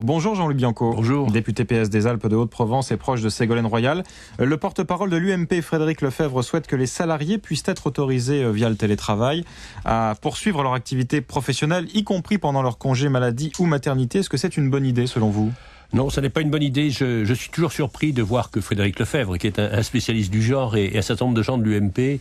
Bonjour Jean-Luc Bianco. Bonjour. Député PS des Alpes de Haute-Provence et proche de Ségolène Royal. Le porte-parole de l'UMP, Frédéric Lefebvre, souhaite que les salariés puissent être autorisés via le télétravail à poursuivre leur activité professionnelle, y compris pendant leur congé maladie ou maternité. Est-ce que c'est une bonne idée selon vous ? Non, ça n'est pas une bonne idée. Je suis toujours surpris de voir que Frédéric Lefebvre, qui est un spécialiste du genre, et un certain nombre de gens de l'UMP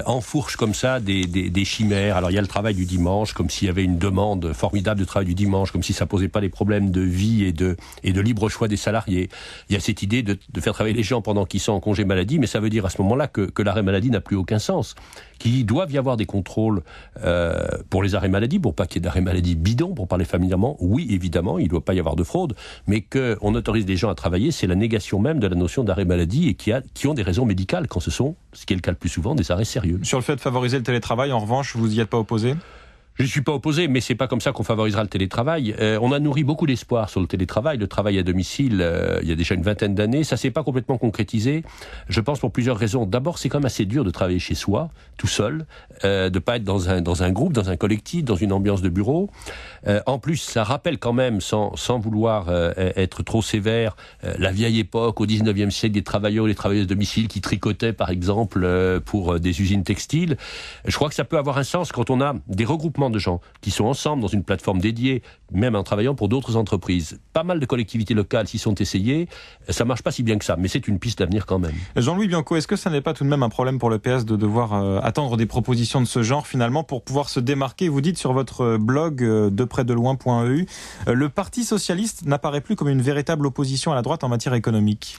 enfourchent comme ça des chimères. Alors il y a le travail du dimanche, comme s'il y avait une demande formidable de travail du dimanche, comme si ça posait pas les problèmes de vie et de libre choix des salariés. Il y a cette idée de faire travailler les gens pendant qu'ils sont en congé maladie, mais ça veut dire à ce moment-là que l'arrêt maladie n'a plus aucun sens. Qu'il doivent y avoir des contrôles pour les arrêts maladie, pour pas qu'il y ait d'arrêt maladie bidon, pour parler familièrement. Oui, évidemment, il ne doit pas y avoir de fraude, mais qu'on autorise des gens à travailler, c'est la négation même de la notion d'arrêt maladie et qui ont des raisons médicales quand ce sont, ce qui est le cas le plus souvent, des arrêts sérieux. Sur le fait de favoriser le télétravail, en revanche, vous n'y êtes pas opposé ? Je ne suis pas opposé, mais c'est pas comme ça qu'on favorisera le télétravail. On a nourri beaucoup d'espoir sur le télétravail. Le travail à domicile, il y a déjà une vingtaine d'années, ça s'est pas complètement concrétisé. Je pense pour plusieurs raisons. D'abord, c'est quand même assez dur de travailler chez soi, tout seul, de pas être dans un groupe, dans un collectif, dans une ambiance de bureau. En plus, ça rappelle quand même, sans vouloir être trop sévère, la vieille époque, au 19e siècle, des travailleurs et des travailleuses de domicile qui tricotaient, par exemple, pour des usines textiles. Je crois que ça peut avoir un sens quand on a des regroupements de gens qui sont ensemble dans une plateforme dédiée, même en travaillant pour d'autres entreprises. Pas mal de collectivités locales s'y sont essayées. Ça marche pas si bien que ça, mais c'est une piste d'avenir quand même. Jean-Louis Bianco, est-ce que ça n'est pas tout de même un problème pour le PS de devoir attendre des propositions de ce genre finalement pour pouvoir se démarquer ? Vous dites sur votre blog deprèsdeloin.eu, le Parti socialiste n'apparaît plus comme une véritable opposition à la droite en matière économique.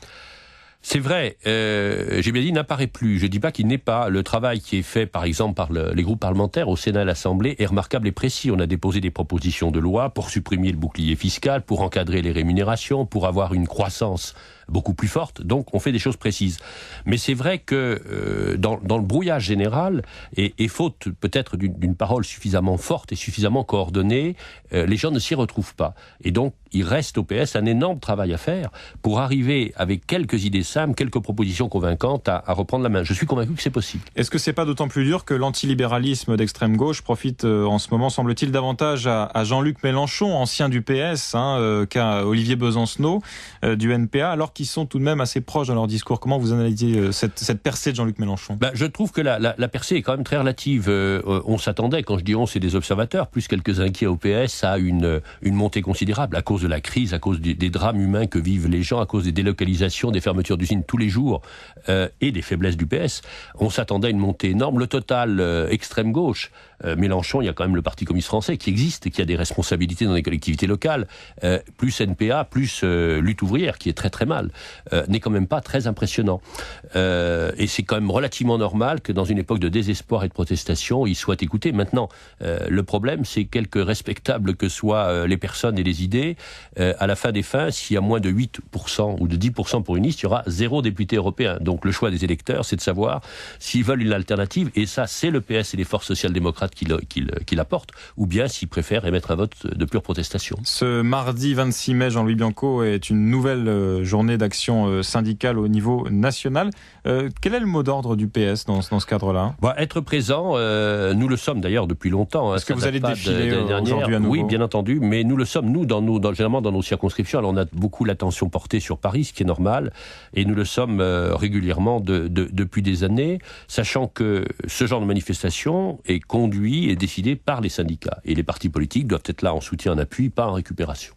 C'est vrai, j'ai bien dit n'apparaît plus. Je dis pas qu'il n'est pas. Le travail qui est fait, par exemple, par les groupes parlementaires au Sénat et à l'Assemblée est remarquable et précis. On a déposé des propositions de loi pour supprimer le bouclier fiscal, pour encadrer les rémunérations, pour avoir une croissance beaucoup plus forte. Donc, on fait des choses précises. Mais c'est vrai que dans le brouillage général, et faute peut-être d'une parole suffisamment forte et suffisamment coordonnée, les gens ne s'y retrouvent pas. Et donc, il reste au PS un énorme travail à faire pour arriver avec quelques idées simples, quelques propositions convaincantes à reprendre la main. Je suis convaincu que c'est possible. Est-ce que c'est pas d'autant plus dur que l'antilibéralisme d'extrême gauche profite en ce moment, semble-t-il, davantage à Jean-Luc Mélenchon, ancien du PS, qu'à Olivier Besancenot du NPA, alors qu'ils sont tout de même assez proches dans leur discours. Comment vous analysez cette percée de Jean-Luc Mélenchon ? Je trouve que la percée est quand même très relative. On s'attendait, quand je dis on, c'est des observateurs, plus quelques inquiets au PS, à une montée considérable à cause de la crise, à cause des drames humains que vivent les gens, à cause des délocalisations, des fermetures d'usines tous les jours et des faiblesses du PS. On s'attendait à une montée énorme. Le total extrême gauche, Mélenchon, il y a quand même le Parti communiste français qui existe et qui a des responsabilités dans les collectivités locales, plus NPA, plus lutte ouvrière, qui est très très mal, n'est quand même pas très impressionnant. Et c'est quand même relativement normal que dans une époque de désespoir et de protestation, il soit écouté. Maintenant, le problème, c'est quelque respectables que soient les personnes et les idées, à la fin des fins, s'il y a moins de 8% ou de 10% pour une liste, il y aura 0 député européen. Donc le choix des électeurs, c'est de savoir s'ils veulent une alternative, et ça, c'est le PS et les forces social-démocrates qui l'apportent, ou bien s'ils préfèrent émettre un vote de pure protestation. Ce mardi 26 mai, Jean-Louis Bianco, est une nouvelle journée d'action syndicale au niveau national. Quel est le mot d'ordre du PS dans ce cadre-là ? Être présent, nous le sommes d'ailleurs depuis longtemps. Est-ce que vous allez défiler aujourd'hui à nouveau ? Oui, bien entendu, mais nous le sommes, nous, généralement dans nos circonscriptions. Alors on a beaucoup l'attention portée sur Paris, ce qui est normal, et nous le sommes régulièrement depuis des années, sachant que ce genre de manifestation est conduit et décidé par les syndicats. Et les partis politiques doivent être là en soutien, en appui, pas en récupération.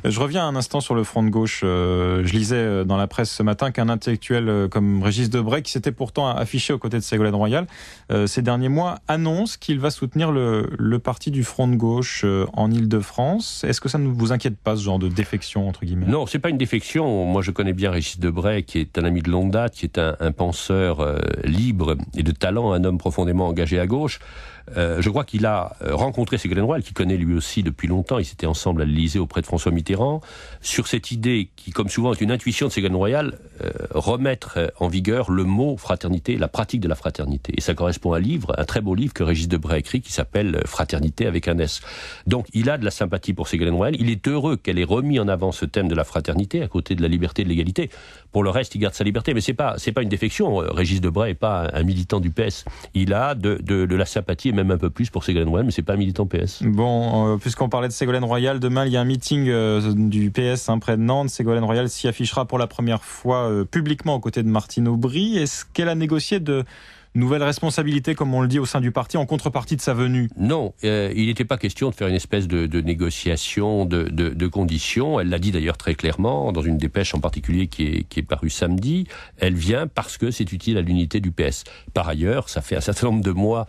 Je reviens un instant sur le front de gauche. Je lisais dans la presse ce matin qu'un intellectuel comme Régis Debray, qui s'était pourtant affiché aux côtés de Ségolène Royal ces derniers mois, annonce qu'il va soutenir le parti du front de gauche en Île-de-France. Est-ce que ça ne vous inquiète pas, ce genre de défection, entre guillemets ? Non, c'est pas une défection. Moi, je connais bien Régis Debray, qui est un ami de longue date, qui est un penseur libre et de talent, un homme profondément engagé à gauche. Je crois qu'il a rencontré Ségolène Royal, qui connaît lui aussi depuis longtemps. Ils étaient ensemble à l'Élysée auprès de François Mitterrand, sur cette idée qui, comme souvent, est une intuition de Ségolène Royal, remettre en vigueur le mot fraternité, la pratique de la fraternité. Et ça correspond à un très beau livre que Régis Debray a écrit, qui s'appelle Fraternité avec un S. Donc, il a de la sympathie pour Ségolène Royal. Il est heureux qu'elle ait remis en avant ce thème de la fraternité, à côté de la liberté et de l'égalité. Pour le reste, il garde sa liberté. Mais c'est pas une défection. Régis Debray n'est pas un militant du PS. Il a de la sympathie, et même un peu plus pour Ségolène Royal, mais c'est pas un militant PS. Bon, puisqu'on parlait de Ségolène Royal, demain il y a un meeting du PS près de Nantes. Ségolène Royal s'y affichera pour la première fois publiquement aux côtés de Martine Aubry. Est-ce qu'elle a négocié de nouvelles responsabilités, comme on le dit, au sein du parti, en contrepartie de sa venue? Non, il n'était pas question de faire une espèce de négociation de conditions. Elle l'a dit d'ailleurs très clairement, dans une dépêche en particulier qui est parue samedi. Elle vient parce que c'est utile à l'unité du PS. Par ailleurs, ça fait un certain nombre de mois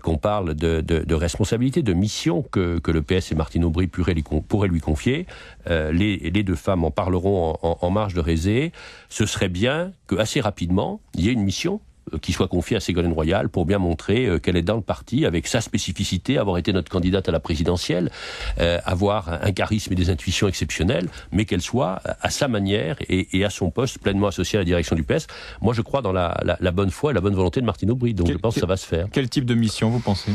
qu'on parle de responsabilités, de missions que le PS et Martine Aubry pourraient lui confier. Les deux femmes en parleront en marge de Rézé. Ce serait bien qu'assez rapidement, il y ait une mission qui soit confiée à Ségolène Royal pour bien montrer qu'elle est dans le parti avec sa spécificité, avoir été notre candidate à la présidentielle, avoir un charisme et des intuitions exceptionnelles, mais qu'elle soit à sa manière et à son poste pleinement associée à la direction du PS. Moi, je crois dans la bonne foi et la bonne volonté de Martine Aubry, donc je pense que ça va se faire. Quel type de mission, vous pensez ?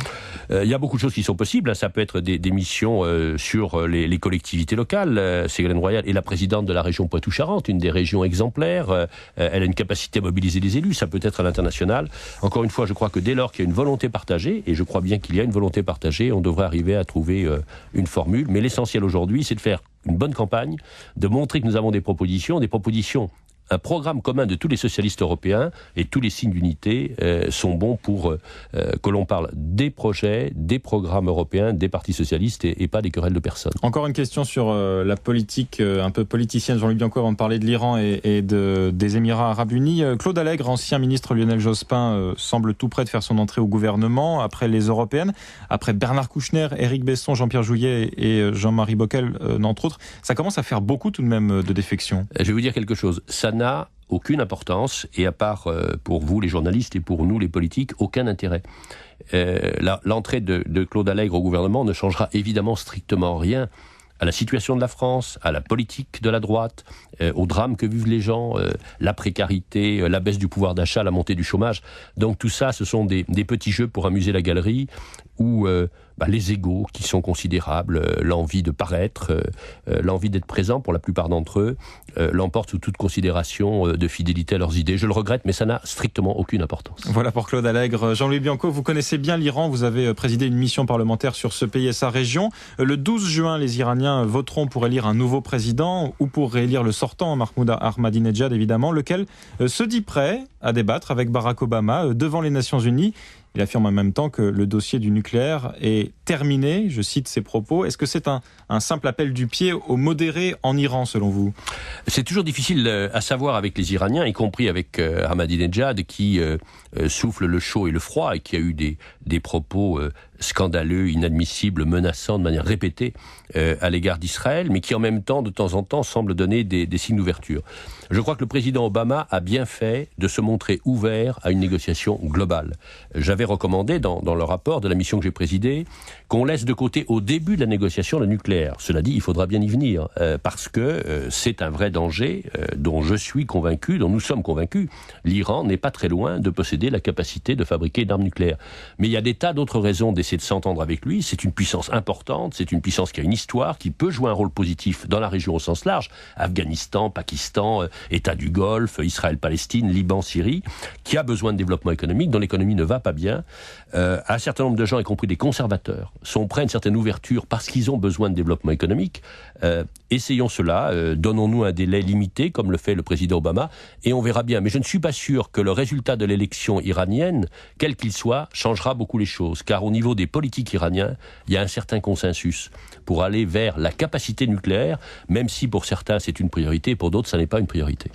Il y a beaucoup de choses qui sont possibles. Ça peut être des missions sur les collectivités locales. Ségolène Royal est la présidente de la région Poitou-Charentes, une des régions exemplaires. Elle a une capacité à mobiliser les élus. Ça peut être à l'international. Encore une fois, je crois que dès lors qu'il y a une volonté partagée, et je crois bien qu'il y a une volonté partagée, on devrait arriver à trouver une formule. Mais l'essentiel aujourd'hui, c'est de faire une bonne campagne, de montrer que nous avons des propositions, un programme commun de tous les socialistes européens, et tous les signes d'unité sont bons pour que l'on parle des projets, des programmes européens, des partis socialistes et pas des querelles de personnes. Encore une question sur la politique un peu politicienne, Jean-Luc Bianco, avant de parler de l'Iran et des Émirats Arabes Unis. Claude Allègre, ancien ministre Lionel Jospin, semble tout près de faire son entrée au gouvernement après les européennes, après Bernard Kouchner, Éric Besson, Jean-Pierre Jouyet et Jean-Marie Bockel, entre autres. Ça commence à faire beaucoup tout de même de défections. Je vais vous dire quelque chose. Ça n'a aucune importance, et à part pour vous les journalistes et pour nous les politiques, aucun intérêt. L'entrée de Claude Allègre au gouvernement ne changera évidemment strictement rien à la situation de la France, à la politique de la droite, au drame que vivent les gens, la précarité, la baisse du pouvoir d'achat, la montée du chômage. Donc tout ça, ce sont des petits jeux pour amuser la galerie, où les égos qui sont considérables, l'envie de paraître, l'envie d'être présent pour la plupart d'entre eux, l'emportent sous toute considération de fidélité à leurs idées. Je le regrette, mais ça n'a strictement aucune importance. Voilà pour Claude Allègre. Jean-Louis Bianco, vous connaissez bien l'Iran, vous avez présidé une mission parlementaire sur ce pays et sa région. Le 12 juin, les Iraniens voteront pour élire un nouveau président ou pour réélire le sortant, Mahmoud Ahmadinejad évidemment, lequel se dit prêt à débattre avec Barack Obama devant les Nations Unies. Il affirme en même temps que le dossier du nucléaire est terminé. Je cite ses propos. Est-ce que c'est un simple appel du pied aux modérés en Iran, selon vous ? C'est toujours difficile à savoir avec les Iraniens, y compris avec Ahmadinejad, qui souffle le chaud et le froid et qui a eu des propos scandaleux, inadmissibles, menaçants de manière répétée à l'égard d'Israël, mais qui en même temps, de temps en temps, semble donner des signes d'ouverture. Je crois que le président Obama a bien fait de se montrer ouvert à une négociation globale. J'avais recommandé dans le rapport de la mission que j'ai présidée qu'on laisse de côté au début de la négociation le nucléaire. Cela dit, il faudra bien y venir, parce que c'est un vrai danger dont je suis convaincu, dont nous sommes convaincus. L'Iran n'est pas très loin de posséder la capacité de fabriquer d'armes nucléaires. Mais il y a des tas d'autres raisons d'essayer de s'entendre avec lui. C'est une puissance importante, c'est une puissance qui a une histoire, qui peut jouer un rôle positif dans la région au sens large. Afghanistan, Pakistan, État du Golfe, Israël-Palestine, Liban, Syrie, qui a besoin de développement économique, dont l'économie ne va pas bien. Un certain nombre de gens, y compris des conservateurs, sont prêts à une certaine ouverture parce qu'ils ont besoin de développement économique. Essayons cela, donnons-nous un délai limité, comme le fait le président Obama, et on verra bien. Mais je ne suis pas sûr que le résultat de l'élection iranienne, quel qu'il soit, changera beaucoup les choses. Car au niveau des politiques iraniens, il y a un certain consensus pour aller vers la capacité nucléaire, même si pour certains c'est une priorité, pour d'autres ça n'est pas une priorité.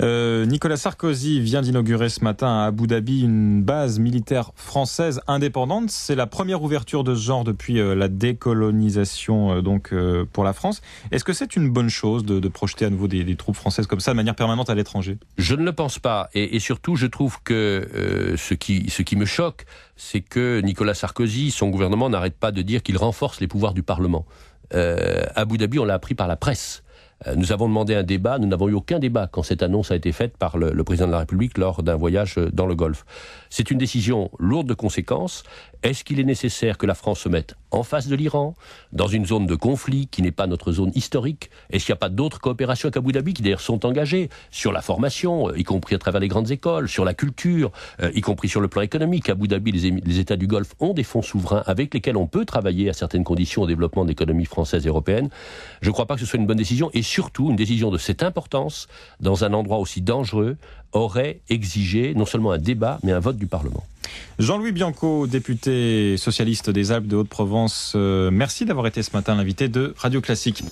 Nicolas Sarkozy vient d'inaugurer ce matin à Abu Dhabi une base militaire française indépendante. C'est la première ouverture de ce genre depuis la décolonisation pour la France. Est-ce que c'est une bonne chose de projeter à nouveau des troupes françaises comme ça de manière permanente à l'étranger ? Je ne le pense pas. Et surtout, je trouve que ce qui me choque, c'est que Nicolas Sarkozy, son gouvernement, n'arrête pas de dire qu'il renforce les pouvoirs du Parlement. Abu Dhabi, on l'a appris par la presse. Nous avons demandé un débat, nous n'avons eu aucun débat quand cette annonce a été faite par le président de la République lors d'un voyage dans le Golfe. C'est une décision lourde de conséquences. Est-ce qu'il est nécessaire que la France se mette en face de l'Iran, dans une zone de conflit qui n'est pas notre zone historique? Est-ce qu'il n'y a pas d'autres coopérations qu'Abu Dhabi qui d'ailleurs sont engagées sur la formation, y compris à travers les grandes écoles, sur la culture, y compris sur le plan économique? Abu Dhabi, les États du Golfe ont des fonds souverains avec lesquels on peut travailler à certaines conditions au développement de l'économie française et européenne. Je ne crois pas que ce soit une bonne décision, et surtout une décision de cette importance dans un endroit aussi dangereux aurait exigé non seulement un débat mais un vote du Parlement. Jean-Louis Bianco, député socialiste des Alpes de Haute-Provence, merci d'avoir été ce matin l'invité de Radio Classique.